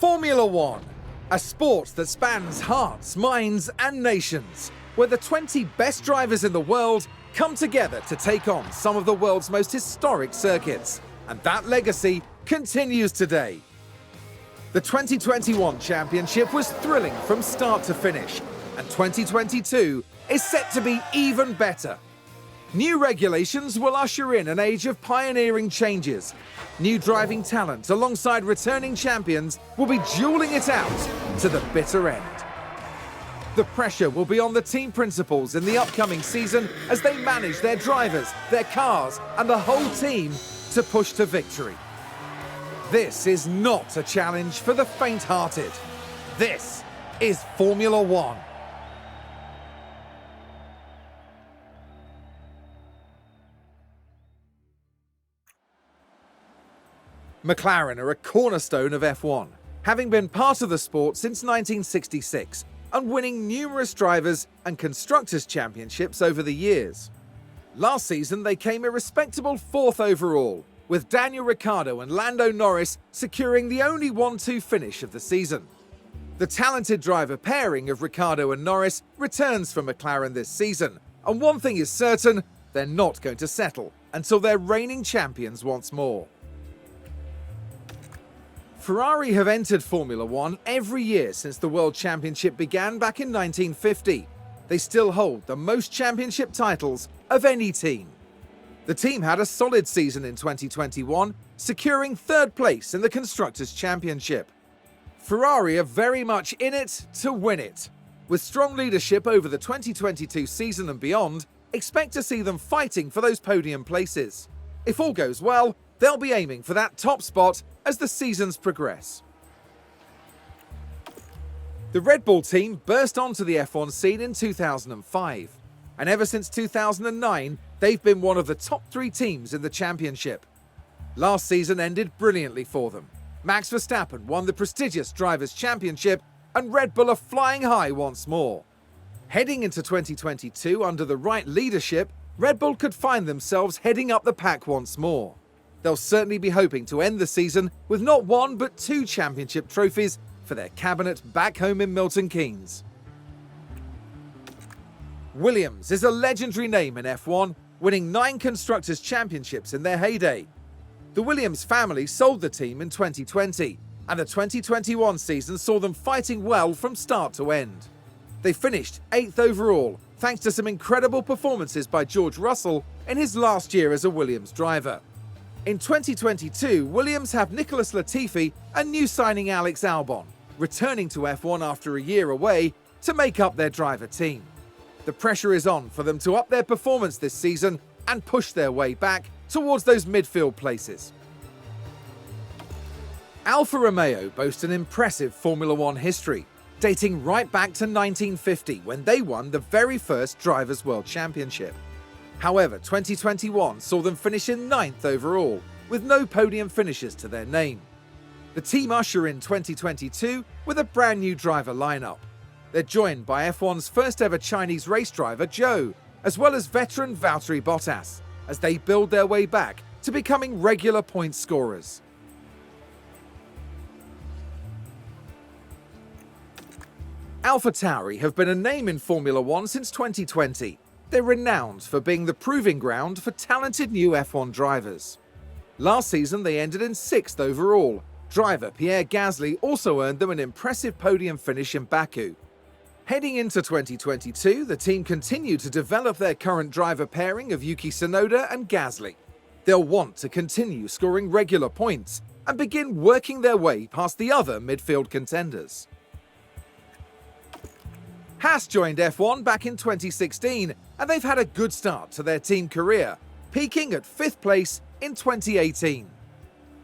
Formula One, a sport that spans hearts, minds and nations, where the 20 best drivers in the world come together to take on some of the world's most historic circuits. And that legacy continues today. The 2021 championship was thrilling from start to finish, and 2022 is set to be even better. New regulations will usher in an age of pioneering changes. New driving talent alongside returning champions will be dueling it out to the bitter end. The pressure will be on the team principals in the upcoming season as they manage their drivers, their cars, and the whole team to push to victory. This is not a challenge for the faint-hearted. This is Formula One. McLaren are a cornerstone of F1, having been part of the sport since 1966 and winning numerous drivers and constructors' championships over the years. Last season, they came a respectable 4th overall, with Daniel Ricciardo and Lando Norris securing the only 1-2 finish of the season. The talented driver pairing of Ricciardo and Norris returns for McLaren this season, and one thing is certain, they're not going to settle until they're reigning champions once more. Ferrari have entered Formula One every year since the World Championship began back in 1950. They still hold the most championship titles of any team. The team had a solid season in 2021, securing 3rd place in the Constructors' Championship. Ferrari are very much in it to win it. With strong leadership over the 2022 season and beyond, expect to see them fighting for those podium places. If all goes well, they'll be aiming for that top spot as the seasons progress. The Red Bull team burst onto the F1 scene in 2005, and ever since 2009, they've been one of the top 3 teams in the championship. Last season ended brilliantly for them. Max Verstappen won the prestigious Drivers' Championship, and Red Bull are flying high once more. Heading into 2022 under the right leadership, Red Bull could find themselves heading up the pack once more. They'll certainly be hoping to end the season with not 1 but 2 championship trophies for their cabinet back home in Milton Keynes. Williams is a legendary name in F1, winning 9 Constructors' Championships in their heyday. The Williams family sold the team in 2020, and the 2021 season saw them fighting well from start to end. They finished 8th overall, thanks to some incredible performances by George Russell in his last year as a Williams driver. In 2022, Williams have Nicholas Latifi and new signing Alex Albon, returning to F1 after a year away to make up their driver team. The pressure is on for them to up their performance this season and push their way back towards those midfield places. Alfa Romeo boast an impressive Formula One history, dating right back to 1950 when they won the very first Drivers' World Championship. However, 2021 saw them finish in 9th overall, with no podium finishes to their name. The team usher in 2022 with a brand new driver lineup. They're joined by F1's first ever Chinese race driver Zhou, as well as veteran Valtteri Bottas, as they build their way back to becoming regular point scorers. AlphaTauri have been a name in Formula One since 2020. They're renowned for being the proving ground for talented new F1 drivers. Last season, they ended in 6th overall. Driver Pierre Gasly also earned them an impressive podium finish in Baku. Heading into 2022, the team continued to develop their current driver pairing of Yuki Tsunoda and Gasly. They'll want to continue scoring regular points and begin working their way past the other midfield contenders. Haas joined F1 back in 2016, and they've had a good start to their team career, peaking at 5th place in 2018.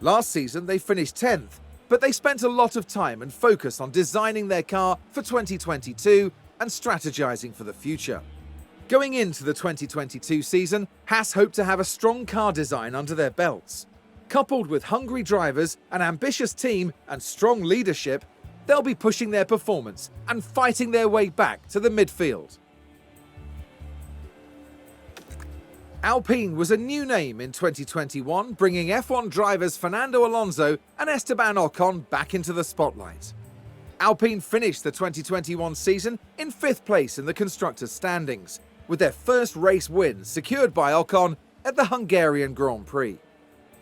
Last season they finished 10th, but they spent a lot of time and focus on designing their car for 2022 and strategizing for the future. Going into the 2022 season, Haas hope to have a strong car design under their belts. Coupled with hungry drivers, an ambitious team, and strong leadership, they'll be pushing their performance and fighting their way back to the midfield. Alpine was a new name in 2021, bringing F1 drivers Fernando Alonso and Esteban Ocon back into the spotlight. Alpine finished the 2021 season in 5th place in the constructors' standings, with their first race win secured by Ocon at the Hungarian Grand Prix.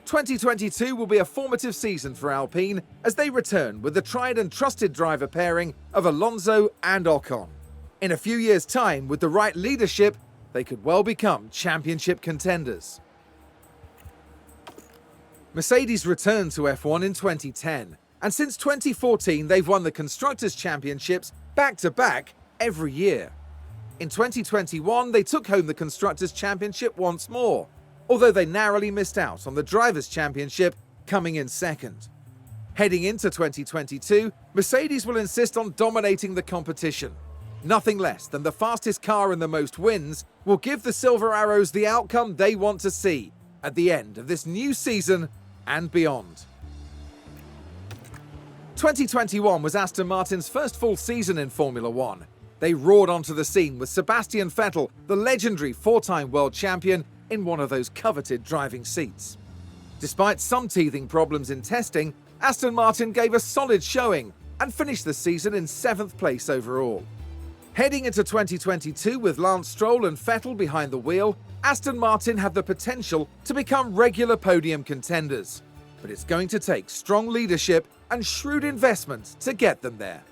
2022 will be a formative season for Alpine as they return with the tried and trusted driver pairing of Alonso and Ocon. In a few years' time, with the right leadership, they could well become championship contenders. Mercedes returned to F1 in 2010, and since 2014 they've won the Constructors' Championships back-to-back every year. In 2021 they took home the Constructors' Championship once more, although they narrowly missed out on the Drivers' Championship, coming in second. Heading into 2022, Mercedes will insist on dominating the competition. Nothing less than the fastest car and the most wins will give the Silver Arrows the outcome they want to see at the end of this new season and beyond. 2021 was Aston Martin's first full season in Formula One. They roared onto the scene with Sebastian Vettel, the legendary 4-time world champion, in one of those coveted driving seats. Despite some teething problems in testing, Aston Martin gave a solid showing and finished the season in 7th place overall. Heading into 2022 with Lance Stroll and Vettel behind the wheel, Aston Martin have the potential to become regular podium contenders. But it's going to take strong leadership and shrewd investment to get them there.